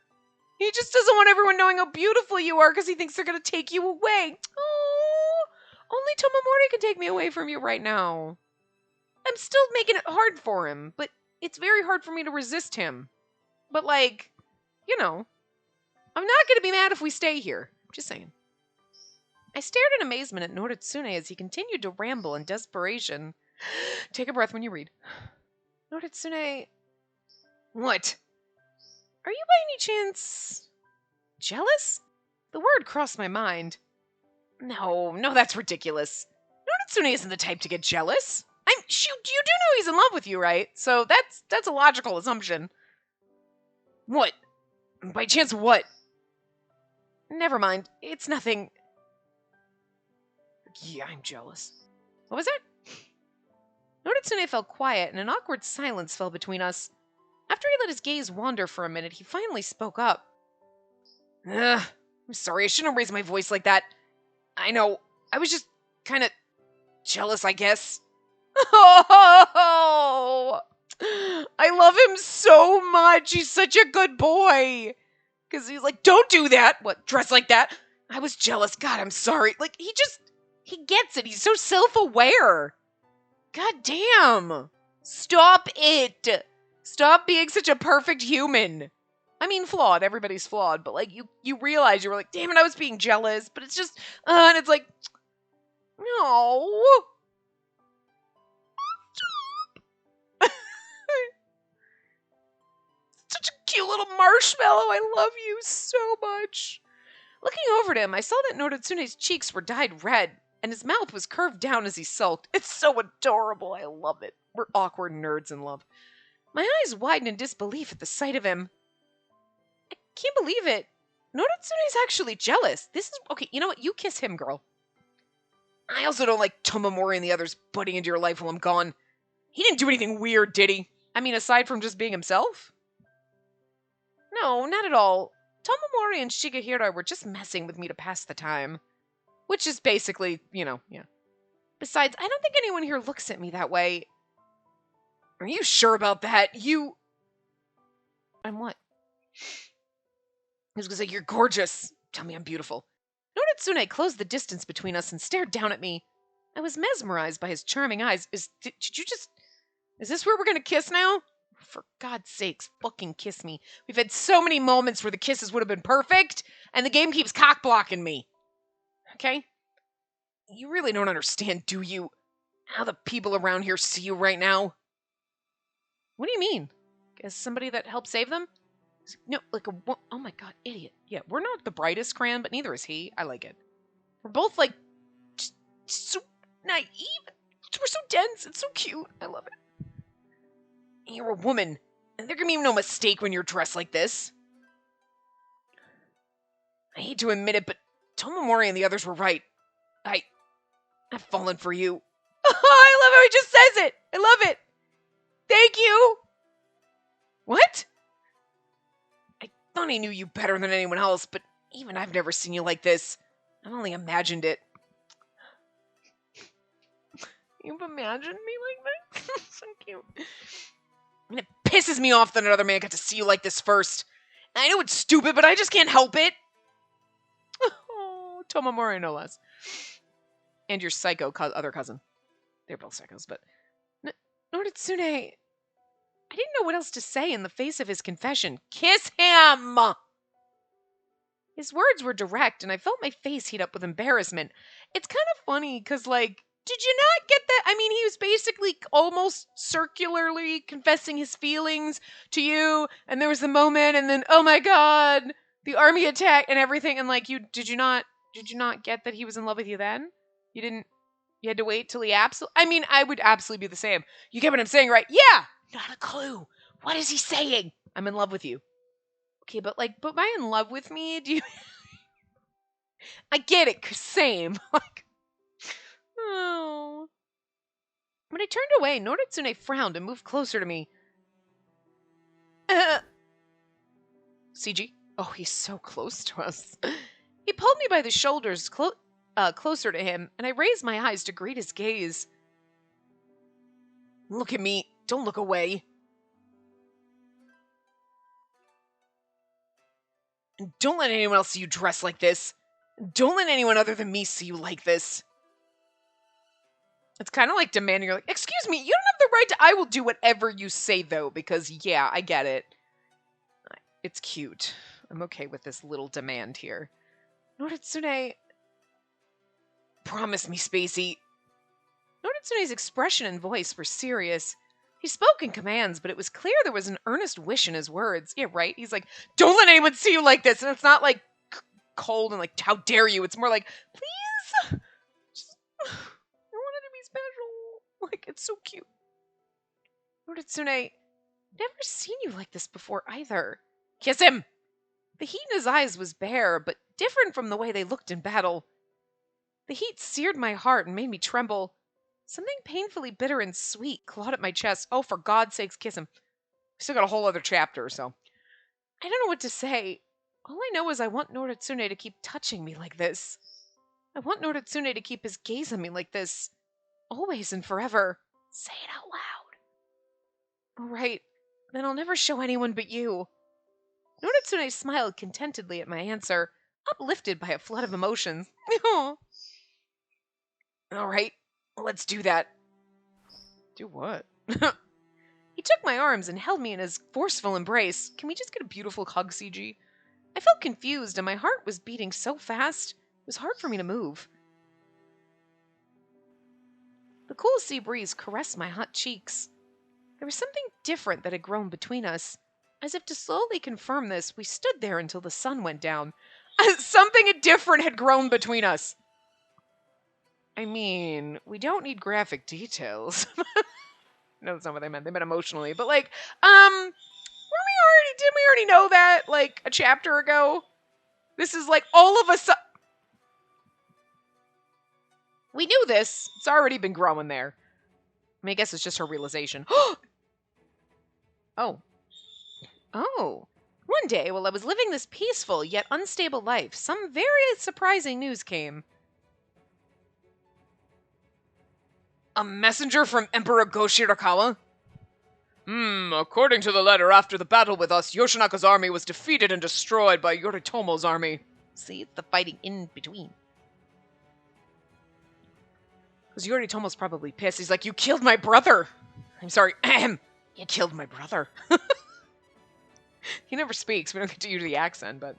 He just doesn't want everyone knowing how beautiful you are because he thinks they're gonna take you away. Oh, only Tomomori can take me away from you right now. I'm still making it hard for him, but it's very hard for me to resist him. But like, you know, I'm not gonna be mad if we stay here. Just saying. I stared in amazement at Noritsune as he continued to ramble in desperation. Take a breath when you read. Noritsune... What? Are you by any chance... jealous? The word crossed my mind. No, that's ridiculous. Noritsune isn't the type to get jealous. You do know he's in love with you, right? So that's a logical assumption. What? By chance what? Never mind. It's nothing. Yeah, I'm jealous. What was that? Noritsune fell quiet, and an awkward silence fell between us. After he let his gaze wander for a minute, he finally spoke up. I'm sorry, I shouldn't have raised my voice like that. I know, I was just kind of jealous, I guess. Oh, I love him so much. He's such a good boy. Because he's like, don't do that. What, dress like that? I was jealous. God, I'm sorry. Like, he gets it. He's so self-aware. God damn. Stop it. Stop being such a perfect human. I mean, flawed. Everybody's flawed. But, like, you realize you were like, damn it, I was being jealous. But it's just, and it's like, no. Such a cute little marshmallow. I love you so much. Looking over to him, I saw that Noritsune's cheeks were dyed red, and his mouth was curved down as he sulked. It's so adorable. I love it. We're awkward nerds in love. My eyes widened in disbelief at the sight of him. I can't believe it. Noritsune's actually jealous. This is... Okay, you know what? You kiss him, girl. I also don't like Tomomori and the others butting into your life while I'm gone. He didn't do anything weird, did he? I mean, aside from just being himself? No, not at all. Tomomori and Shigehira were just messing with me to pass the time. Which is basically, yeah. Besides, I don't think anyone here looks at me that way. Are you sure about that? I'm what? I was gonna say, you're gorgeous. Tell me I'm beautiful. Noritsune closed the distance between us and stared down at me. I was mesmerized by his charming eyes. Did you just... Is this where we're gonna kiss now? For God's sakes, fucking kiss me. We've had so many moments where the kisses would have been perfect, and the game keeps cock-blocking me. Okay? You really don't understand, do you? How the people around here see you right now? What do you mean? As somebody that helped save them? No, oh my God, idiot. Yeah, we're not the brightest crayon, but neither is he. I like it. We're both, just so naive. We're so dense. It's so cute. I love it. You're a woman, and there can be no mistake when you're dressed like this. I hate to admit it, but Tomomori and the others were right. I've fallen for you. Oh, I love how he just says it. I love it. Thank you. What? I thought I knew you better than anyone else, but even I've never seen you like this. I've only imagined it. You've imagined me like this? So cute. And it pisses me off that another man got to see you like this first. And I know it's stupid, but I just can't help it. Oh, Tomomori no less. And your psycho other cousin. They're both psychos, but... Noritsune... I didn't know what else to say in the face of his confession. Kiss him! His words were direct, and I felt my face heat up with embarrassment. It's kind of funny, because, did you not get that? I mean, he was basically almost circularly confessing his feelings to you, and there was the moment, and then, oh my God, the army attack and everything, and, did you not get that he was in love with you then? You had to wait till he I mean, I would absolutely be the same. You get what I'm saying, right? Yeah! Not a clue. What is he saying? I'm in love with you. Okay, but by in love with me, do you... I get it, 'cause same. Oh. When I turned away, Noritsune frowned and moved closer to me. CG? Oh, he's so close to us. He pulled me by the shoulders closer to him, and I raised my eyes to greet his gaze. Look at me. Don't look away. And don't let anyone else see you dressed like this. Don't let anyone other than me see you like this. It's kind of like demanding, excuse me, you don't have the right to... I will do whatever you say, though, because, yeah, I get it. It's cute. I'm okay with this little demand here. Noritsune... Promise me, Spacey. Noritsune's expression and voice were serious. He spoke in commands, but it was clear there was an earnest wish in his words. Yeah, right? He's like, don't let anyone see you like this. And it's not cold and how dare you. It's more please. Just, I wanted to be special. It's so cute. Noritsune, never seen you like this before either. Kiss him! The heat in his eyes was bare, but different from the way they looked in battle. The heat seared my heart and made me tremble. Something painfully bitter and sweet clawed at my chest. Oh, for God's sakes, kiss him. We still got a whole other chapter, so... I don't know what to say. All I know is I want Noritsune to keep touching me like this. I want Noritsune to keep his gaze on me like this. Always and forever. Say it out loud. All right, then I'll never show anyone but you. Noritsune smiled contentedly at my answer, uplifted by a flood of emotions. All right, let's do that. Do what? He took my arms and held me in his forceful embrace. Can we just get a beautiful hug, CG? I felt confused and my heart was beating so fast, it was hard for me to move. The cool sea breeze caressed my hot cheeks. There was something different that had grown between us. As if to slowly confirm this, we stood there until the sun went down. Something different had grown between us. I mean, we don't need graphic details. No, that's not what they meant. They meant emotionally. But didn't we already know that a chapter ago? This is all of a sudden. We knew this. It's already been growing there. I mean, I guess it's just her realization. Oh. Oh. One day, while I was living this peaceful yet unstable life, some very surprising news came. A messenger from Emperor Go-Shirakawa? According to the letter, after the battle with us, Yoshinaka's army was defeated and destroyed by Yoritomo's army. See, it's the fighting in between. Because Yoritomo's probably pissed. He's like, you killed my brother! I'm sorry, you killed my brother. He never speaks. We don't get to use the accent, but...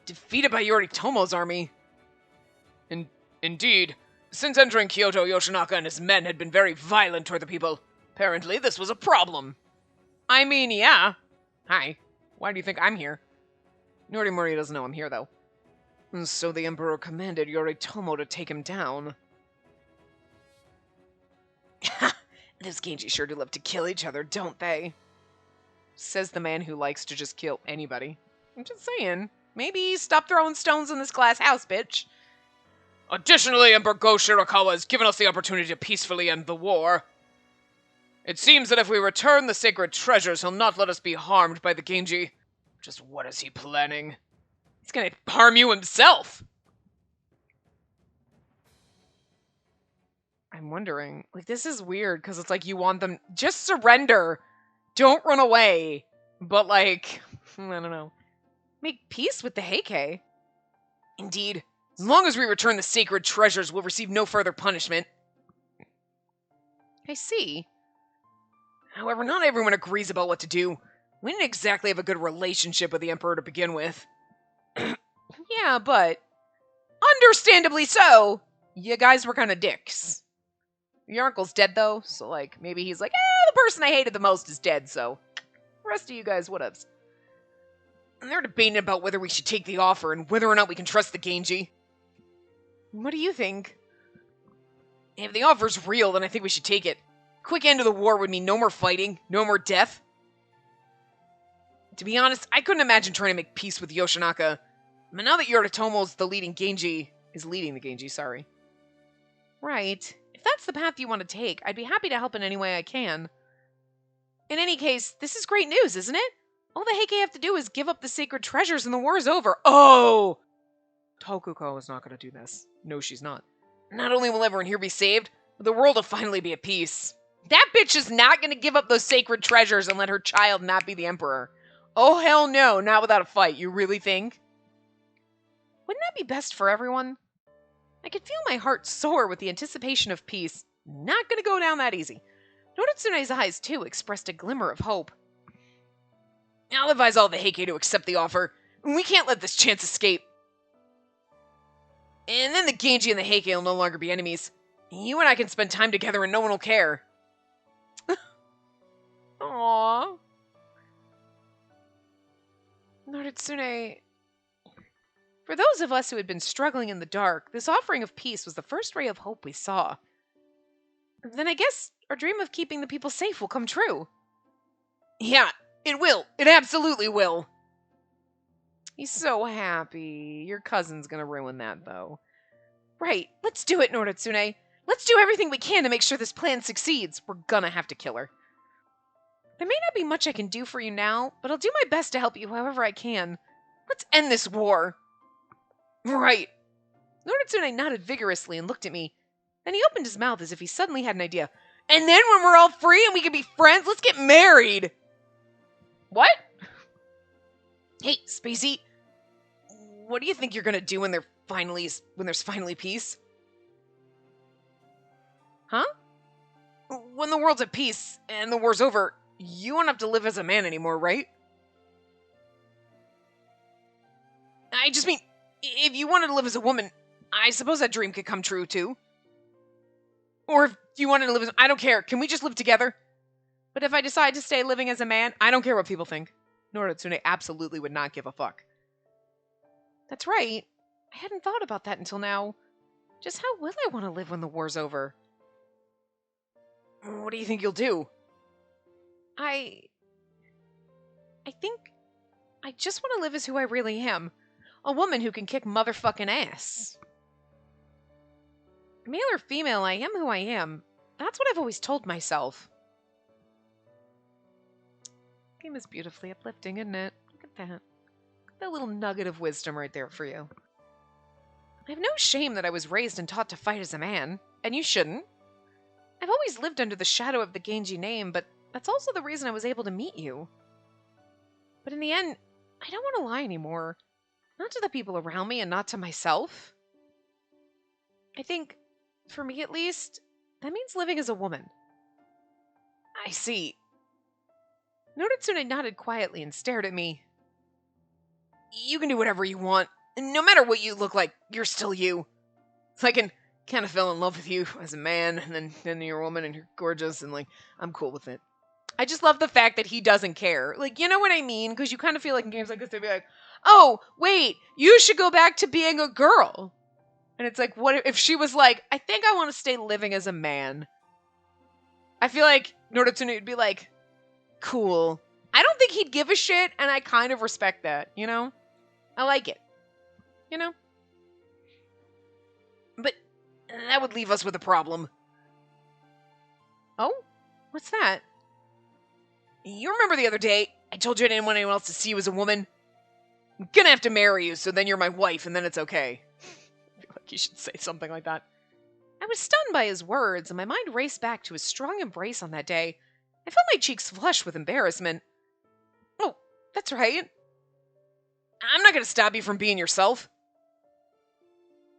Defeated by Yoritomo's army. Indeed. Since entering Kyoto, Yoshinaka and his men had been very violent toward the people. Apparently, this was a problem. I mean, yeah. Hi. Why do you think I'm here? Norimori doesn't know I'm here, though. And so the Emperor commanded Yoritomo to take him down. Those Genji sure do love to kill each other, don't they? Says the man who likes to just kill anybody. I'm just saying. Maybe stop throwing stones in this glass house, bitch. Additionally, Emperor Go-Shirakawa has given us the opportunity to peacefully end the war. It seems that if we return the sacred treasures, he'll not let us be harmed by the Genji. Just what is he planning? He's gonna harm you himself! I'm wondering, like, this is weird, because it's like you want them... Just surrender! Don't run away! But, like, I don't know. Make peace with the Heike. Indeed. As long as we return the sacred treasures, we'll receive no further punishment. I see. However, not everyone agrees about what to do. We didn't exactly have a good relationship with the Emperor to begin with. Yeah, but... Understandably so! You guys were kind of dicks. Your uncle's dead, though, so, like, maybe he's like, the person I hated the most is dead, so... The rest of you guys, whatevs. And they're debating about whether we should take the offer and whether or not we can trust the Genji. What do you think? If the offer's real, then I think we should take it. Quick end of the war would mean no more fighting, no more death. To be honest, I couldn't imagine trying to make peace with Yoshinaka. But now that Yoritomo's leading the Genji, sorry. Right. If that's the path you want to take, I'd be happy to help in any way I can. In any case, this is great news, isn't it? All the Heike have to do is give up the sacred treasures and the war is over. Oh! Tokuko is not going to do this. No, she's not. Not only will everyone here be saved, but the world will finally be at peace. That bitch is not going to give up those sacred treasures and let her child not be the emperor. Oh, hell no, not without a fight. You really think? Wouldn't that be best for everyone? I could feel my heart soar with the anticipation of peace. Not going to go down that easy. Noritsune's eyes, too, expressed a glimmer of hope. I'll advise all the Heike to accept the offer. We can't let this chance escape. And then the Genji and the Heike will no longer be enemies. You and I can spend time together and no one will care. Aww. Noritsune... For those of us who had been struggling in the dark, this offering of peace was the first ray of hope we saw. Then I guess our dream of keeping the people safe will come true. Yeah, it will. It absolutely will. He's so happy. Your cousin's gonna ruin that, though. Right, let's do it, Noritsune. Let's do everything we can to make sure this plan succeeds. We're gonna have to kill her. There may not be much I can do for you now, but I'll do my best to help you however I can. Let's end this war. Right. Noritsune nodded vigorously and looked at me. Then he opened his mouth as if he suddenly had an idea. And then when we're all free and we can be friends, let's get married. What? Hey, Spacey. What do you think you're gonna do when there's finally peace? Huh? When the world's at peace and the war's over, you won't have to live as a man anymore, right? I just mean, if you wanted to live as a woman, I suppose that dream could come true, too. Or if you wanted to live as... I don't care. Can we just live together? But if I decide to stay living as a man, I don't care what people think. Noritsune absolutely would not give a fuck. That's right. I hadn't thought about that until now. Just how will I want to live when the war's over? What do you think you'll do? I think I just want to live as who I really am. A woman who can kick motherfucking ass. Male or female, I am who I am. That's what I've always told myself. theme is beautifully uplifting, isn't it? Look at that. That little nugget of wisdom right there for you. I have no shame that I was raised and taught to fight as a man, and you shouldn't. I've always lived under the shadow of the Genji name, but that's also the reason I was able to meet you. But in the end, I don't want to lie anymore. Not to the people around me and not to myself. I think, for me at least, that means living as a woman. I see. Noritsune nodded quietly and stared at me. You can do whatever you want. No matter what you look like, you're still you. I can kind of fell in love with you as a man, and then you're a woman and you're gorgeous, and I'm cool with it. I just love the fact that he doesn't care. You know what I mean? Because you kind of feel like in games like this, they'd be like, oh, wait, you should go back to being a girl. And it's like, what if she was like, I think I want to stay living as a man? I feel like Noritsune would be like, cool. I don't think he'd give a shit, and I kind of respect that, you know? I like it. You know? But that would leave us with a problem. Oh? What's that? You remember the other day, I told you I didn't want anyone else to see you as a woman? I'm gonna have to marry you, so then you're my wife, and then it's okay. I feel like you should say something like that. I was stunned by his words, and my mind raced back to his strong embrace on that day. I felt my cheeks flush with embarrassment. Oh, that's right. I'm not gonna stop you from being yourself.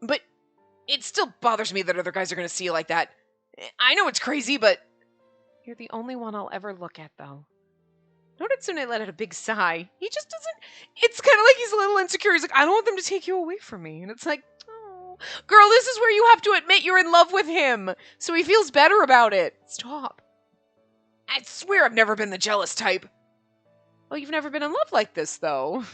But it still bothers me that other guys are gonna see you like that. I know it's crazy, but you're the only one I'll ever look at, though. Noritsune let out a big sigh. He just doesn't... It's kind of like he's a little insecure. He's like, I don't want them to take you away from me. And it's like, oh, girl, this is where you have to admit you're in love with him, so he feels better about it. Stop. I swear I've never been the jealous type. Oh, you've never been in love like this, though.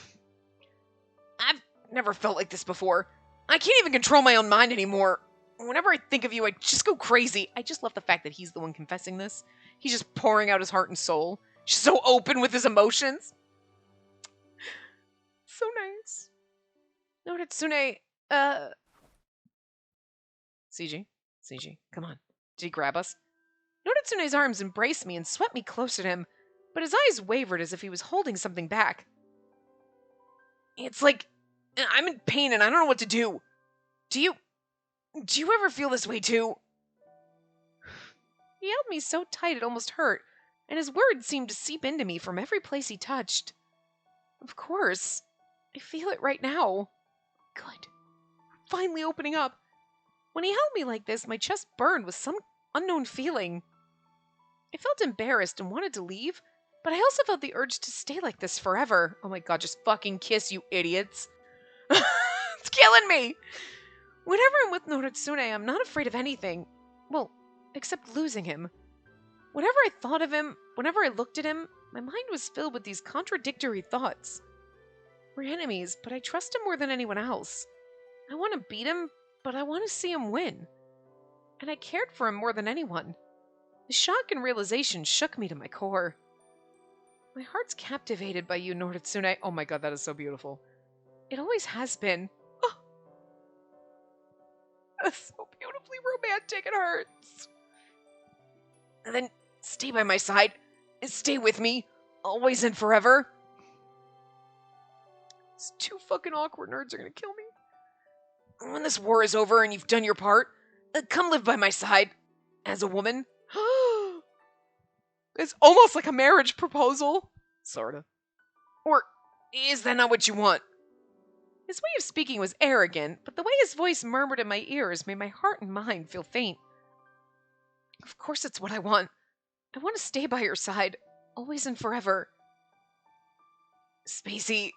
I've never felt like this before. I can't even control my own mind anymore. Whenever I think of you, I just go crazy. I just love the fact that he's the one confessing this. He's just pouring out his heart and soul. Just so open with his emotions. So nice. Noritsune, CG, come on. Did he grab us? Noritsune's arms embraced me and swept me closer to him, but his eyes wavered as if he was holding something back. It's like, I'm in pain and I don't know what to do. Do you ever feel this way too? He held me so tight it almost hurt, and his words seemed to seep into me from every place he touched. Of course. I feel it right now. Good. Finally opening up. When he held me like this, my chest burned with some unknown feeling. I felt embarrassed and wanted to leave, but I also felt the urge to stay like this forever. Oh my god, just fucking kiss, you idiots. It's killing me! Whenever I'm with Noritsune, I'm not afraid of anything. Well, except losing him. Whenever I thought of him, whenever I looked at him, my mind was filled with these contradictory thoughts. We're enemies, but I trust him more than anyone else. I want to beat him, but I want to see him win. And I cared for him more than anyone. The shock and realization shook me to my core. My heart's captivated by you, Noritsune. Oh my god, that is so beautiful. It always has been. Oh. That's so beautifully romantic, it hurts. And then stay by my side. And stay with me. Always and forever. These two fucking awkward nerds are gonna kill me. When this war is over and you've done your part, come live by my side. As a woman. It's almost like a marriage proposal. Sorta. Or is that not what you want? His way of speaking was arrogant, but the way his voice murmured in my ears made my heart and mind feel faint. Of course it's what I want. I want to stay by your side, always and forever. Spacey.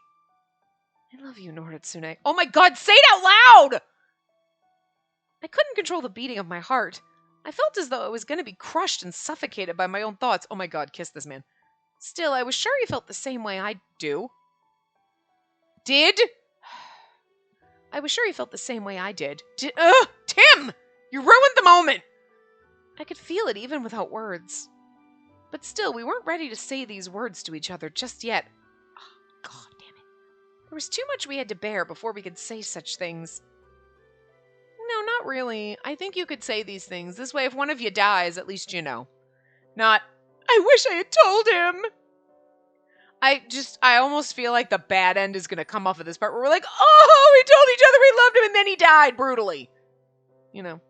I love you, Noritsune. Oh my god, say it out loud! I couldn't control the beating of my heart. I felt as though I was going to be crushed and suffocated by my own thoughts. Oh my god, kiss this man. Still, I was sure he felt the same way I do. Did? I was sure he felt the same way I did. Tim! You ruined the moment! I could feel it even without words. But still, we weren't ready to say these words to each other just yet. Oh, god damn it. There was too much we had to bear before we could say such things. No, not really. I think you could say these things. This way, if one of you dies, at least you know. Not, I wish I had told him! I almost feel like the bad end is going to come off of this part where we're like, oh, we told each other we loved him and then he died brutally. You know,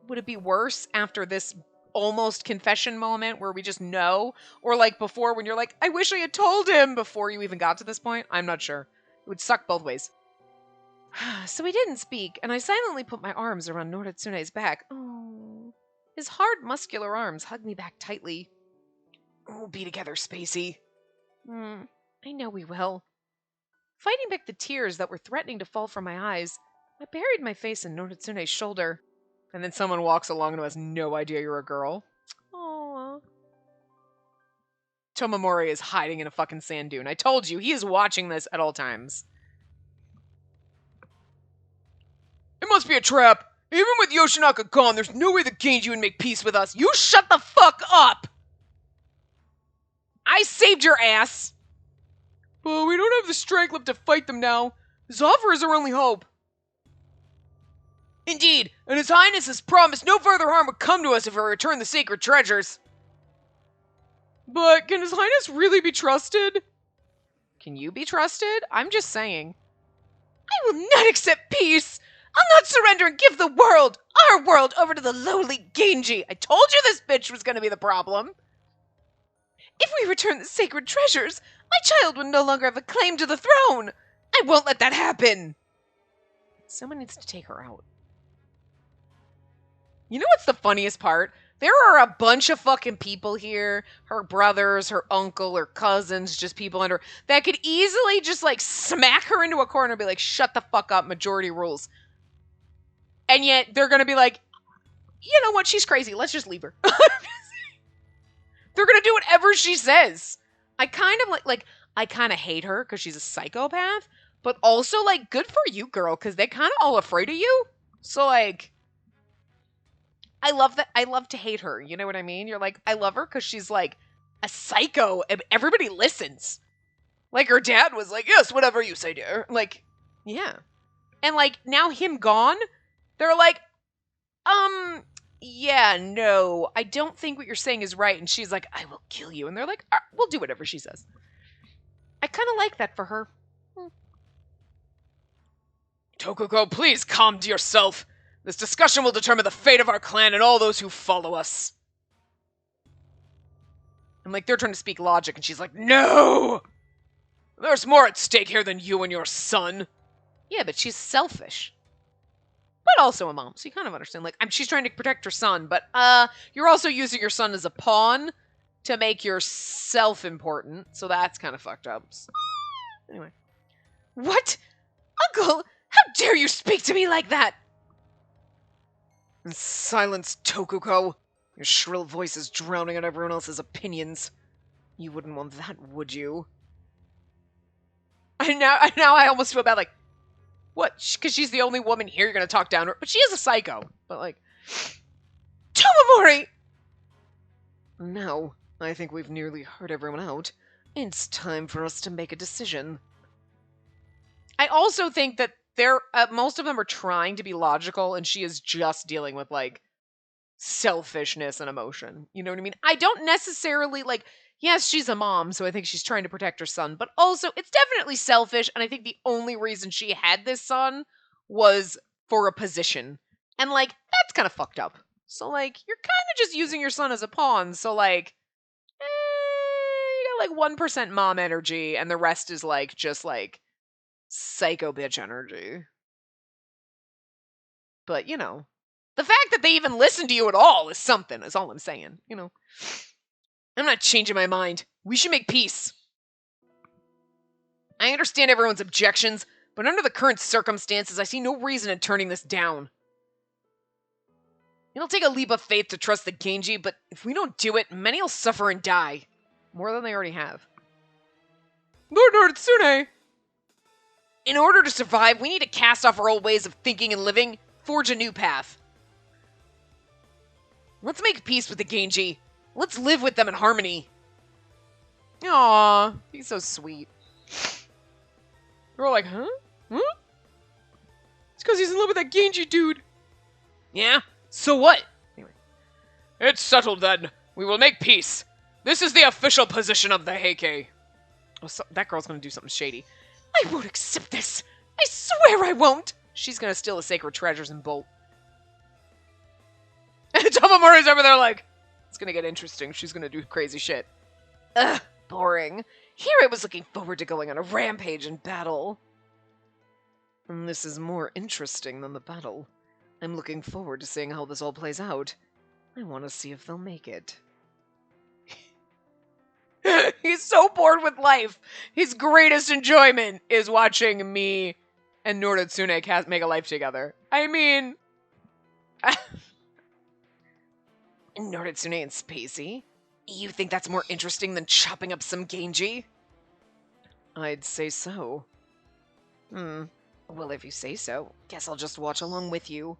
would it be worse after this almost confession moment where we just know? Or like before when you're like, I wish I had told him before you even got to this point? I'm not sure. It would suck both ways. So we didn't speak, and I silently put my arms around Noritsune's back. Oh, his hard, muscular arms hugged me back tightly. We'll be together, Spacey. I know we will. Fighting back the tears that were threatening to fall from my eyes, I buried my face in Noritsune's shoulder. And then someone walks along who has no idea you're a girl. Aww. Tomomori is hiding in a fucking sand dune. I told you, he is watching this at all times. It must be a trap. Even with Yoshinaka gone, there's no way the Genji would make peace with us. You shut the fuck up! I saved your ass! But we don't have the strength left to fight them now. This offer is our only hope. Indeed, and His Highness has promised no further harm would come to us if we return the sacred treasures. But can His Highness really be trusted? Can you be trusted? I'm just saying. I will not accept peace! I'll not surrender and give the world, our world, over to the lowly Genji. I told you this bitch was going to be the problem. If we return the sacred treasures, my child would no longer have a claim to the throne. I won't let that happen. Someone needs to take her out. You know what's the funniest part? There are a bunch of fucking people here, her brothers, her uncle, her cousins, just people under, that could easily just like smack her into a corner and be like, shut the fuck up, majority rules. And yet they're going to be like, you know what, she's crazy, let's just leave her. They're going to do whatever she says. I kind of I kind of hate her because she's a psychopath, but also like, good for you, girl, because they're kind of all afraid of you. So like, I love that. I love to hate her. You know what I mean? You're like, I love her because she's like a psycho. And everybody listens. Like her dad was like, yes, whatever you say, dear. Like, yeah. And like now him gone, they're like, yeah, no, I don't think what you're saying is right. And she's like, I will kill you. And they're like, we'll do whatever she says. I kind of like that for her. Tokuko, please calm yourself. This discussion will determine the fate of our clan and all those who follow us. And like, they're trying to speak logic, and she's like, no! There's more at stake here than you and your son. Yeah, but she's selfish. But also a mom, so you kind of understand. Like, she's trying to protect her son, but you're also using your son as a pawn to make yourself important, so that's kind of fucked up. So, anyway. What? Uncle, how dare you speak to me like that? Silence, Tokuko. Your shrill voice is drowning out everyone else's opinions. You wouldn't want that, would you? Now I almost feel bad, like, what? Because she's the only woman here, you're going to talk down to her? But she is a psycho. But, like, Tomomori! No, I think we've nearly heard everyone out. It's time for us to make a decision. I also think that most of them are trying to be logical, and she is just dealing with, like, selfishness and emotion. You know what I mean? I don't necessarily, like, yes, she's a mom, so I think she's trying to protect her son, but also, it's definitely selfish, and I think the only reason she had this son was for a position. And, like, that's kind of fucked up. So, like, you're kind of just using your son as a pawn, so, like, you got, like, 1% mom energy, and the rest is, like, just, like, psycho bitch energy. But, you know, the fact that they even listen to you at all is something, is all I'm saying, you know. I'm not changing my mind. We should make peace. I understand everyone's objections, but under the current circumstances, I see no reason in turning this down. It'll take a leap of faith to trust the Genji, but if we don't do it, many will suffer and die. More than they already have. Lord Noritsune! In order to survive, we need to cast off our old ways of thinking and living, forge a new path. Let's make peace with the Genji. Let's live with them in harmony. Aww, he's so sweet. We're all like, huh? Huh? It's because he's in love with that Genji dude. Yeah? So what? Anyway. It's settled then. We will make peace. This is the official position of the Heike. Oh, so that girl's gonna do something shady. I won't accept this. I swear I won't. She's gonna steal the sacred treasures and bolt. And Tomomori's over there like, it's gonna get interesting. She's gonna do crazy shit. Ugh, boring. Here I was looking forward to going on a rampage and battle. And this is more interesting than the battle. I'm looking forward to seeing how this all plays out. I want to see if they'll make it. He's so bored with life. His greatest enjoyment is watching me and Noritsune make a life together. I mean... Noritsune and Spacey? You think that's more interesting than chopping up some Genji? I'd say so. Well, if you say so, guess I'll just watch along with you.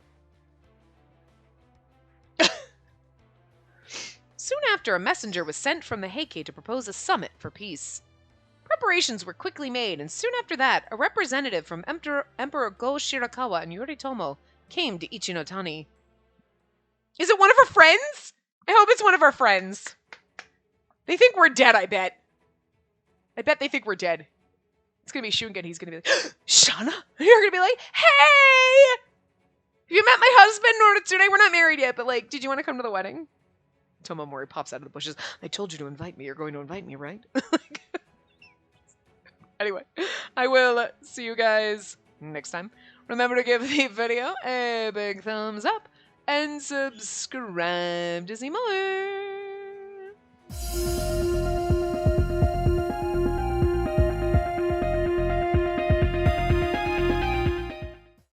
Soon after, a messenger was sent from the Heike to propose a summit for peace. Preparations were quickly made, and soon after that, a representative from Emperor Go Shirakawa and Yoritomo came to Ichinotani. Is it one of her friends? I hope it's one of our friends. They think we're dead, I bet. I bet they think we're dead. It's gonna be Shunga, he's gonna be like, Shana? And you're gonna be like, hey! Have you met my husband, Noritsune? We're not married yet, but like, did you want to come to the wedding? Tomomori pops out of the bushes. I told you to invite me. You're going to invite me, right? Anyway, I will see you guys next time. Remember to give the video a big thumbs up and subscribe to see more.